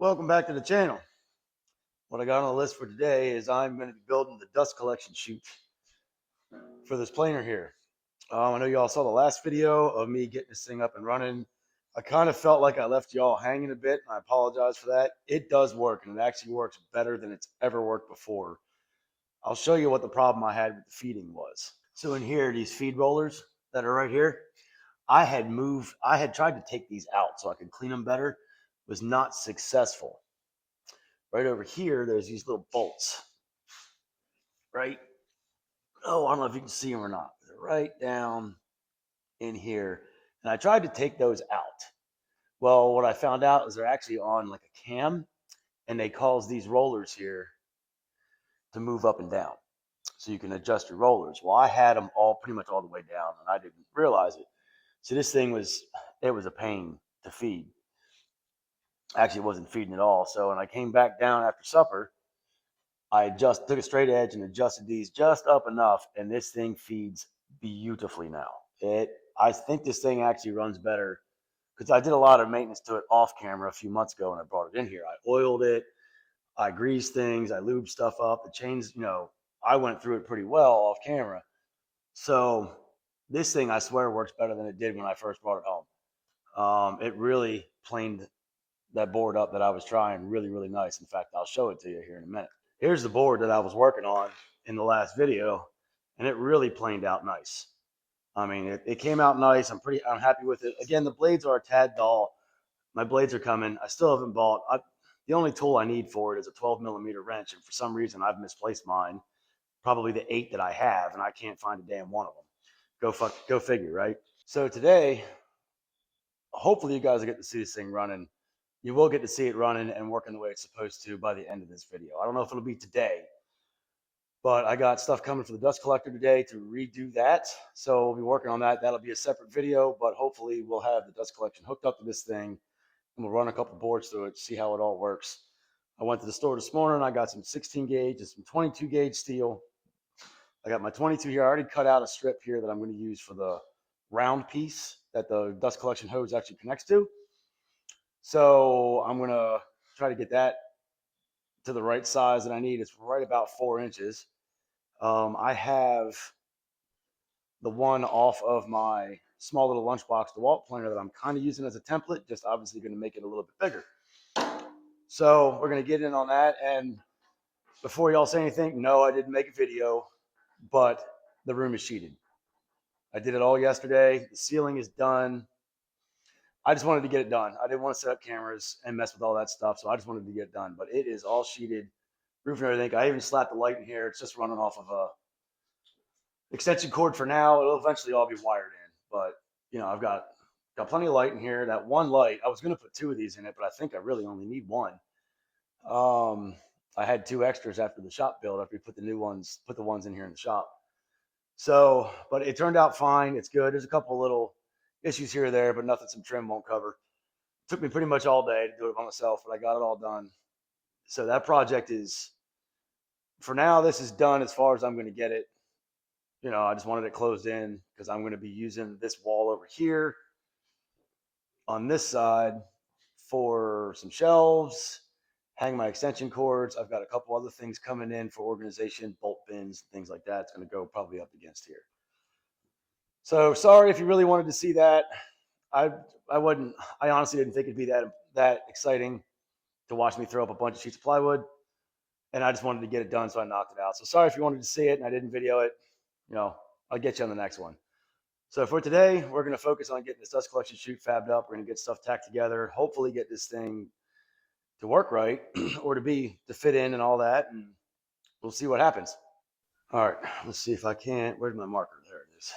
Welcome back to the channel. What I got on the list for today is I'm going to be building the dust collection chute for this planer here. I know y'all saw the last video of me getting this thing up and running. I kind of felt like I left y'all hanging a bit, and I apologize for that. It does work, and it actually works better than it's ever worked before. I'll show you what the problem I had with the feeding was. So in here, these feed rollers that are right here, I had tried to take these out so I could clean them better, was not successful. Right over here, there's these little bolts, right? Oh, I don't know if you can see them or not. They're right down in here. And I tried to take those out. Well, what I found out is they're actually on like a cam, and they cause these rollers here to move up and down. So you can adjust your rollers. Well, I had them all pretty much all the way down, and I didn't realize it. So this thing was a pain to feed. Actually, it wasn't feeding at all. So when I came back down after supper, I just took a straight edge and adjusted these just up enough, and this thing feeds beautifully now. I think this thing actually runs better because I did a lot of maintenance to it off camera a few months ago, and I brought it in here. I oiled it, I greased things, I lubed stuff up. The chains, I went through it pretty well off camera. So this thing, I swear, works better than it did when I first brought it home. It really planed that board up that I was trying really, really nice. In fact, I'll show it to you here in a minute. Here's the board that I was working on in the last video, and it really planed out nice. I mean, it came out nice. I'm happy with it. Again, the blades are a tad dull. My blades are coming. I still haven't bought. The only tool I need for it is a 12mm wrench, and for some reason I've misplaced mine. Probably the 8 that I have, and I can't find a damn one of them. Go figure, right? So today, hopefully you guys will get to see this thing running. You will get to see it running and working the way it's supposed to by the end of this video. I don't know if it'll be today, but I got stuff coming for the dust collector today to redo that. So we'll be working on that. That'll be a separate video, but hopefully we'll have the dust collection hooked up to this thing, and we'll run a couple boards through it, see how it all works. I went to the store this morning. I got some 16 gauge and some 22 gauge steel. I got my 22 here. I already cut out a strip here that I'm going to use for the round piece that the dust collection hose actually connects to. So I'm going to try to get that to the right size that I need. It's right about 4 inches. I have the one off of my small little lunchbox DeWalt planer that I'm kind of using as a template, just obviously going to make it a little bit bigger. So we're going to get in on that. And before y'all say anything, no, I didn't make a video, but the room is sheeted. I did it all yesterday. The ceiling is done. I just wanted to get it done. I didn't want to set up cameras and mess with all that stuff, so I just wanted to get it done. But it is all sheeted, roof and everything. I even slapped the light in here. It's just running off of a extension cord for now. It'll eventually all be wired in, but I've got plenty of light in here. That one light, I was going to put 2 of these in it, but I think I really only need one. I had 2 extras after the shop build, after we put the ones in here in the shop. So, but it turned out fine. It's good. There's a couple little issues here or there, but nothing some trim won't cover. It took me pretty much all day to do it by myself, but I got it all done. So that project is, for now, this is done as far as I'm going to get it. I just wanted it closed in because I'm going to be using this wall over here on this side for some shelves, hang my extension cords. I've got a couple other things coming in for organization, bolt bins, things like that. It's going to go probably up against here. So sorry if you really wanted to see that. I honestly didn't think it'd be that exciting to watch me throw up a bunch of sheets of plywood, and I just wanted to get it done, so I knocked it out. So sorry if you wanted to see it and I didn't video it. I'll get you on the next one. So for today, we're going to focus on getting this dust collection chute fabbed up. We're going to get stuff tacked together, hopefully get this thing to work right or to fit in and all that, and we'll see what happens. All right, let's see if I can't. Where's my marker? There it is.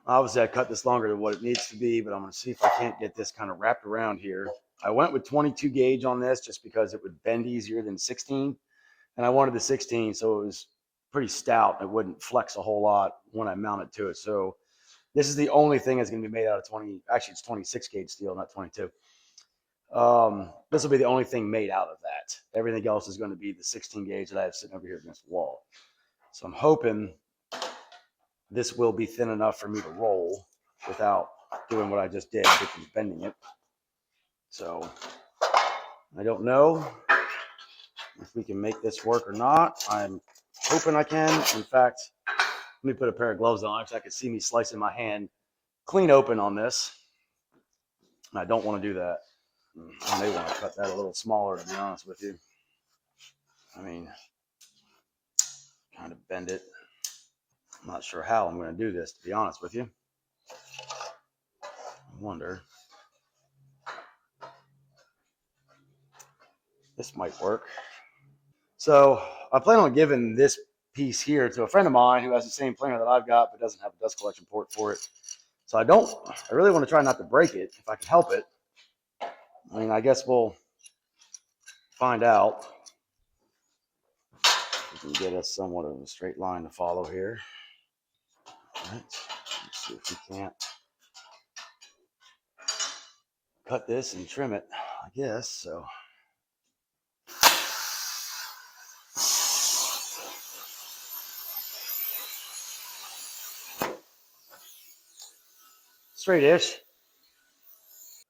Obviously, I cut this longer than what it needs to be, but I'm going to see if I can't get this kind of wrapped around here. I went with 22 gauge on this just because it would bend easier than 16, and I wanted the 16, so it was pretty stout. It wouldn't flex a whole lot when I mount it to it. So this is the only thing that's going to be made out of 20. Actually, it's 26 gauge steel, not 22. This will be the only thing made out of that. Everything else is going to be the 16 gauge that I have sitting over here against the wall. So I'm hoping this will be thin enough for me to roll without doing what I just did, which is bending it. So I don't know if we can make this work or not. I'm hoping I can. In fact, let me put a pair of gloves on so I can see me slicing my hand clean open on this. I don't want to do that. I may want to cut that a little smaller, to be honest with you. I mean, kind of bend it. I'm not sure how I'm going to do this, to be honest with you. I wonder. This might work. So I plan on giving this piece here to a friend of mine who has the same planer that I've got, but doesn't have a dust collection port for it. So I really want to try not to break it if I can help it. I mean, I guess we'll find out. We can get us somewhat of a straight line to follow here. All right. Let's see if we can't cut this and trim it, I guess. So straight-ish.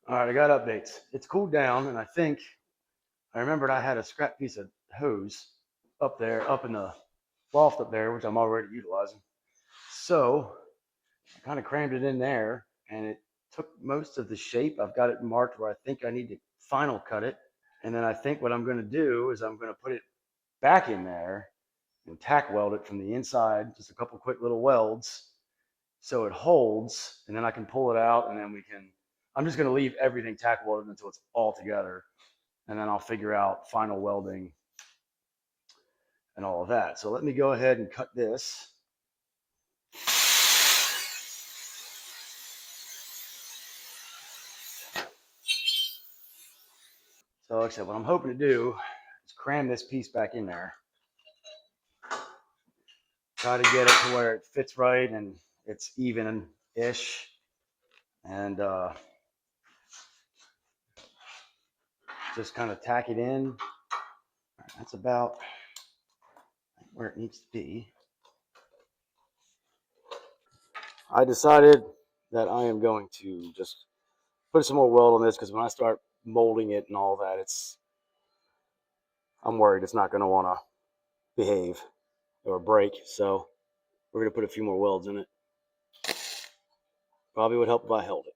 All right, I got updates. It's cooled down, and I think I remembered I had a scrap piece of hose up there, up in the loft up there, which I'm already utilizing. So I kind of crammed it in there, and it took most of the shape. I've got it marked where I think I need to final cut it. And then I think what I'm going to do is I'm going to put it back in there and tack weld it from the inside, just a couple quick little welds so it holds, and then I can pull it out, and then I'm just going to leave everything tack welded until it's all together, and then I'll figure out final welding and all of that. So let me go ahead and cut this. So like I said, what I'm hoping to do is cram this piece back in there. Try to get it to where it fits right and it's even-ish. And just kind of tack it in. That's about where it needs to be. I decided that I am going to just put some more weld on this because when I start molding it and all that, I'm worried it's not going to want to behave or break. So we're going to put a few more welds in it. Probably would help if I held it.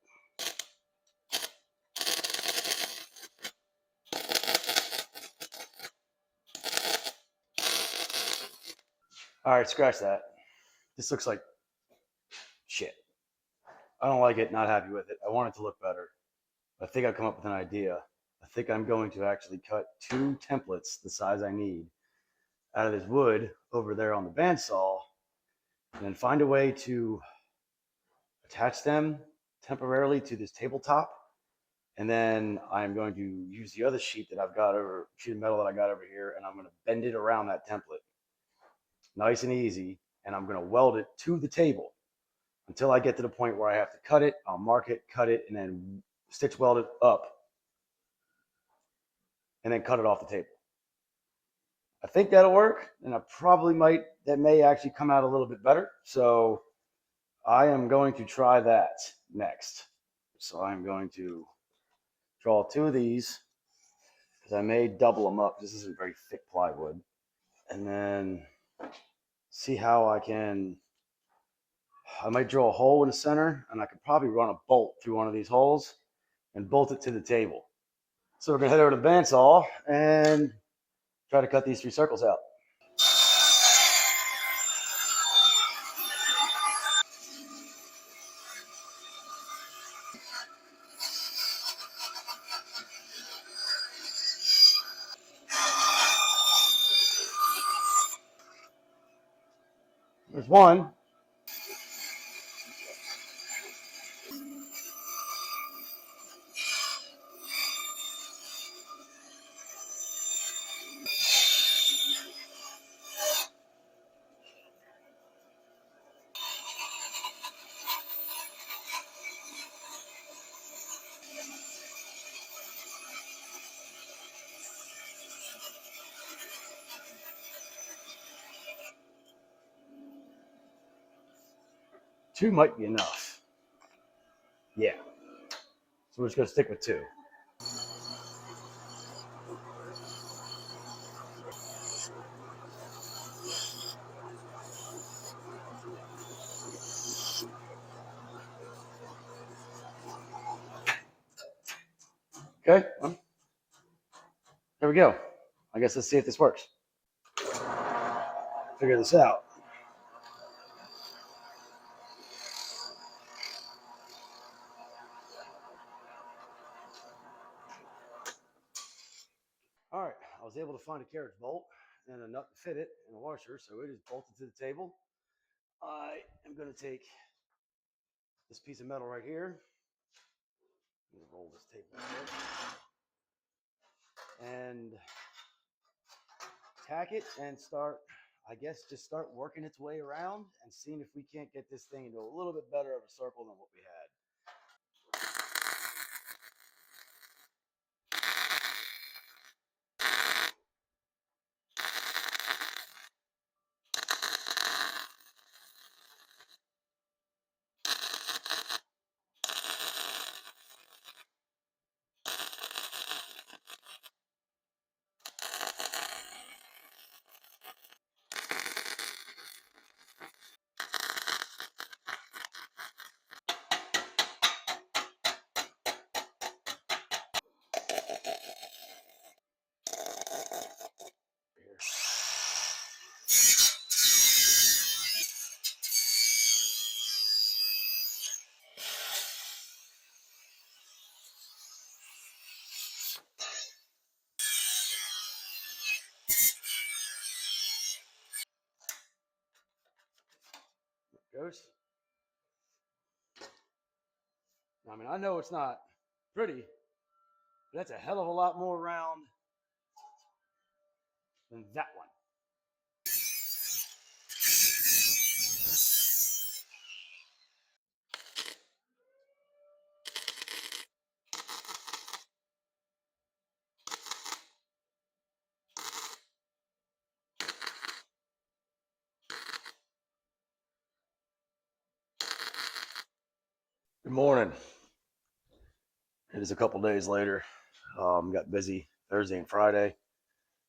All right, scratch that. This looks like shit. I don't like it, not happy with it. I want it to look better. I think I've come up with an idea. I think I'm going to actually cut 2 templates the size I need out of this wood over there on the bandsaw, and then find a way to attach them temporarily to this tabletop. And then I'm going to use the other sheet of metal that I got over here, and I'm going to bend it around that template. Nice and easy. And I'm going to weld it to the table until I get to the point where I have to cut it. I'll mark it, cut it, and then stitch weld it up, and then cut it off the table. I think that'll work, and that may actually come out a little bit better. So I am going to try that next. So I'm going to draw 2 of these because I may double them up. This isn't very thick plywood. And then see how I might drill a hole in the center, and I could probably run a bolt through one of these holes and bolt it to the table. So we're going to head over to the bandsaw and try to cut these 3 circles out. There's one. Two might be enough. Yeah. So we're just going to stick with 2. Okay, well, there we go. I guess let's see if this works. Figure this out. All right, I was able to find a carriage bolt and a nut to fit it and a washer, so it is bolted to the table. I am going to take this piece of metal right here. I'm going to roll this tape and tack it and start, I guess, just start working its way around and seeing if we can't get this thing into a little bit better of a circle than what we had. Goes. I mean, I know it's not pretty, but that's a hell of a lot more round than that one. Good morning. It is a couple days later. Got busy Thursday and Friday.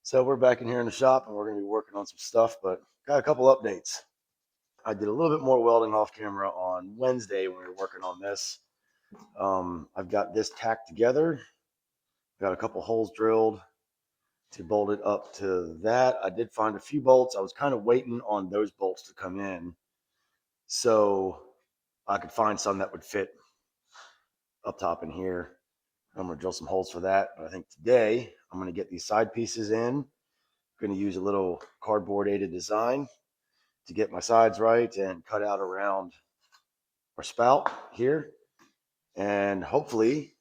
So we're back in here in the shop and we're going to be working on some stuff, but got a couple updates. I did a little bit more welding off camera on Wednesday when we were working on this. I've got this tacked together. Got a couple holes drilled to bolt it up to that. I did find a few bolts. I was kind of waiting on those bolts to come in so I could find some that would fit up top in here. I'm going to drill some holes for that. But I think today I'm going to get these side pieces in. I'm going to use a little cardboard aided design to get my sides right and cut out around our spout here. And hopefully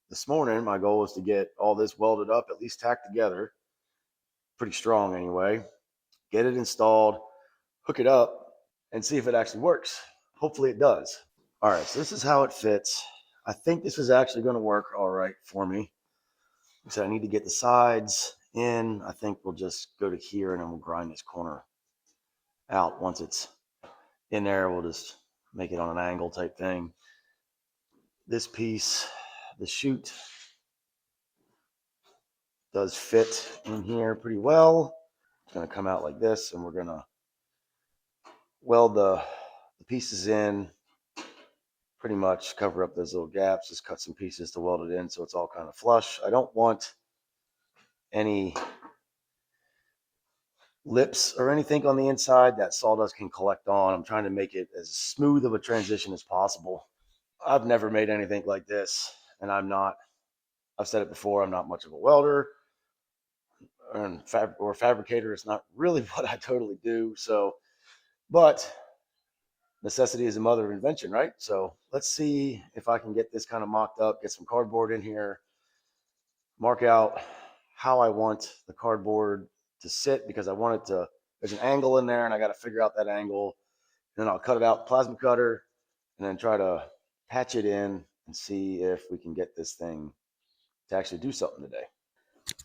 this morning, my goal is to get all this welded up, at least tacked together, pretty strong anyway, get it installed, hook it up, and see if it actually works. Hopefully it does. All right, so this is how it fits. I think this is actually going to work all right for me. So I need to get the sides in. I think we'll just go to here and then we'll grind this corner out. Once it's in there, we'll just make it on an angle type thing. This piece, the chute, does fit in here pretty well. It's going to come out like this, and we're going to weld the pieces in, pretty much cover up those little gaps, just cut some pieces to weld it in so it's all kind of flush. I don't want any lips or anything on the inside that sawdust can collect on. I'm trying to make it as smooth of a transition as possible. I've never made anything like this, and I've said it before, I'm not much of a welder or fabricator. It's not really what I totally do. So, but necessity is the mother of invention, right? So let's see if I can get this kind of mocked up, get some cardboard in here, mark out how I want the cardboard to sit, because I want it to, there's an angle in there and I got to figure out that angle. And then I'll cut it out, plasma cutter, and then try to patch it in and see if we can get this thing to actually do something today.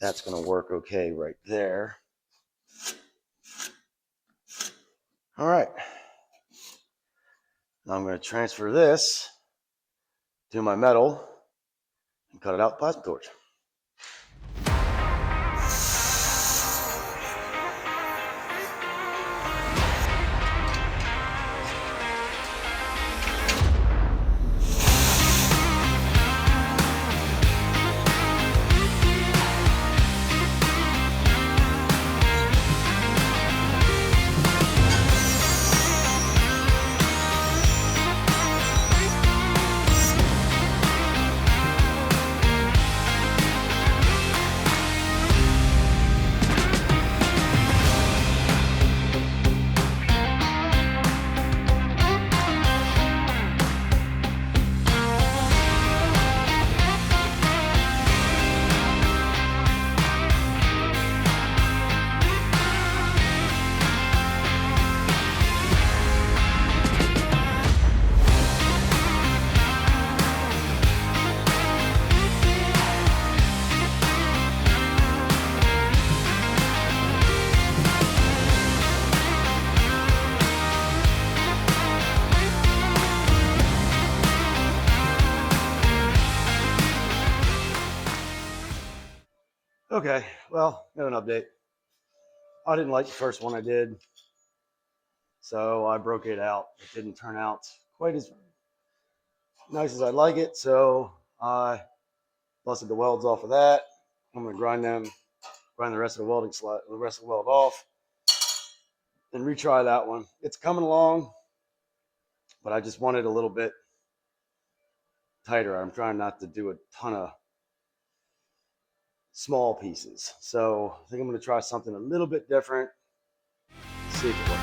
That's going to work okay right there. All right. Now I'm going to transfer this to my metal and cut it out with plasma torch. Okay, well, got an update. I didn't like the first one I did, so I broke it out. It didn't turn out quite as nice as I'd like it, so I busted the welds off of that. I'm gonna grind the rest of the weld off, and retry that one. It's coming along, but I just want it a little bit tighter. I'm trying not to do a ton of small pieces, so I think I'm gonna try something a little bit different. See if it works.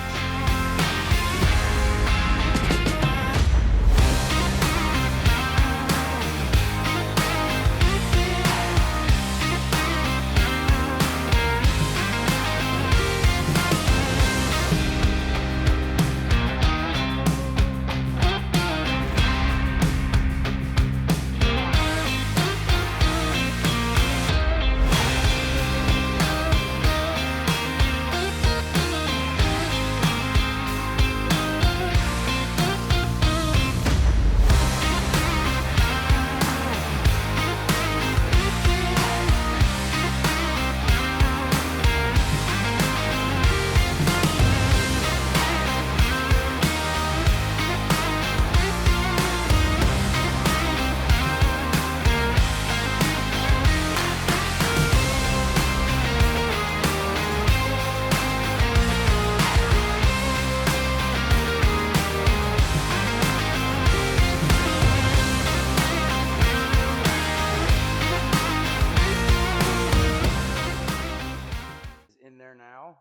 In there now.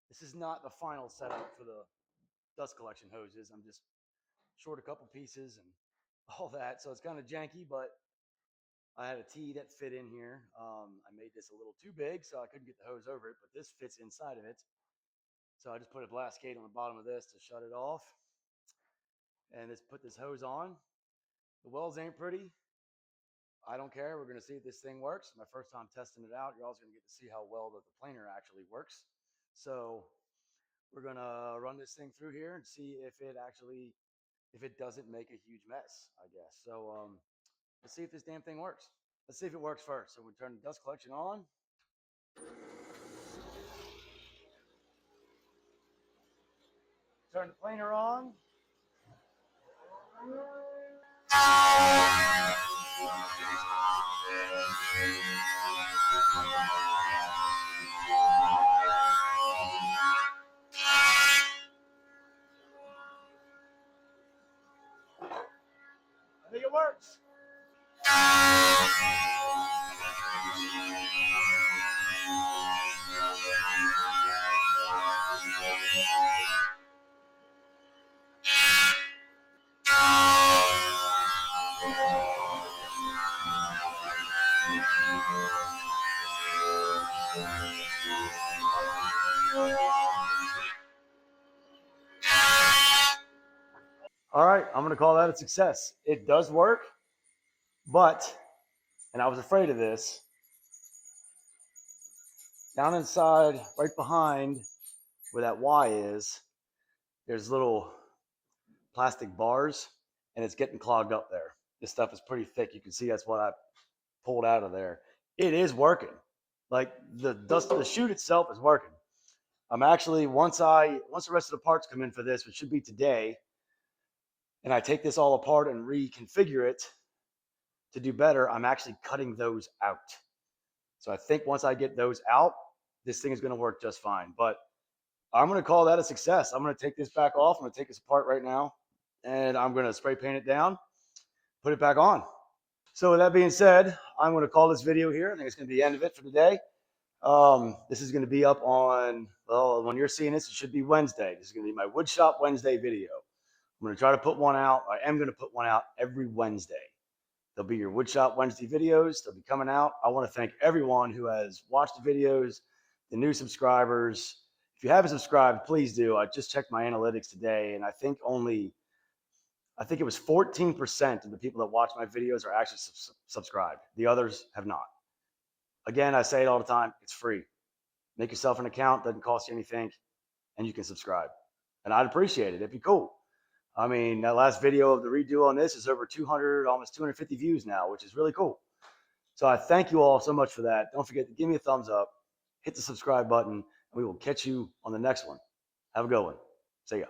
This is not the final setup for the dust collection hoses. I'm just short a couple pieces and all that, so it's kind of janky, but I had a T that fit in here. I made this a little too big, so I couldn't get the hose over it, but this fits inside of it. So I just put a Blascade on the bottom of this to shut it off, and just put this hose on. The welds ain't pretty. I don't care. We're going to see if this thing works. My first time testing it out. You're also going to get to see how well the planer actually works. So we're going to run this thing through here and see if it doesn't make a huge mess, I guess. So let's see if this damn thing works. Let's see if it works first. So we turn the dust collection on. Turn the planer on. I think it works. All right, I'm going to call that a success. It does work, but, and I was afraid of this, down inside, right behind where that Y is, there's little plastic bars, and it's getting clogged up there. This stuff is pretty thick. You can see that's what I pulled out of there. It is working. Like the chute itself is working. I'm actually, once the rest of the parts come in for this, which should be today, and I take this all apart and reconfigure it to do better, I'm actually cutting those out. So I think once I get those out, this thing is going to work just fine. But I'm going to call that a success. I'm going to take this back off. I'm going to take this apart right now, and I'm going to spray paint it down, put it back on. So with that being said, I'm going to call this video here. I think it's going to be the end of it for today. This is going to be up on, well, when you're seeing this, it should be Wednesday. This is going to be my Woodshop Wednesday video. I'm going to try to put one out. I am going to put one out every Wednesday. There'll be your Woodshop Wednesday videos. They'll be coming out. I want to thank everyone who has watched the videos, the new subscribers. If you haven't subscribed, please do. I just checked my analytics today, and I think it was 14% of the people that watch my videos are actually subscribed. The others have not. Again, I say it all the time. It's free. Make yourself an account. Doesn't cost you anything, and you can subscribe. And I'd appreciate it. It'd be cool. I mean, that last video of the redo on this is over 200, almost 250 views now, which is really cool. So I thank you all so much for that. Don't forget to give me a thumbs up, hit the subscribe button, and we will catch you on the next one. Have a good one. See ya.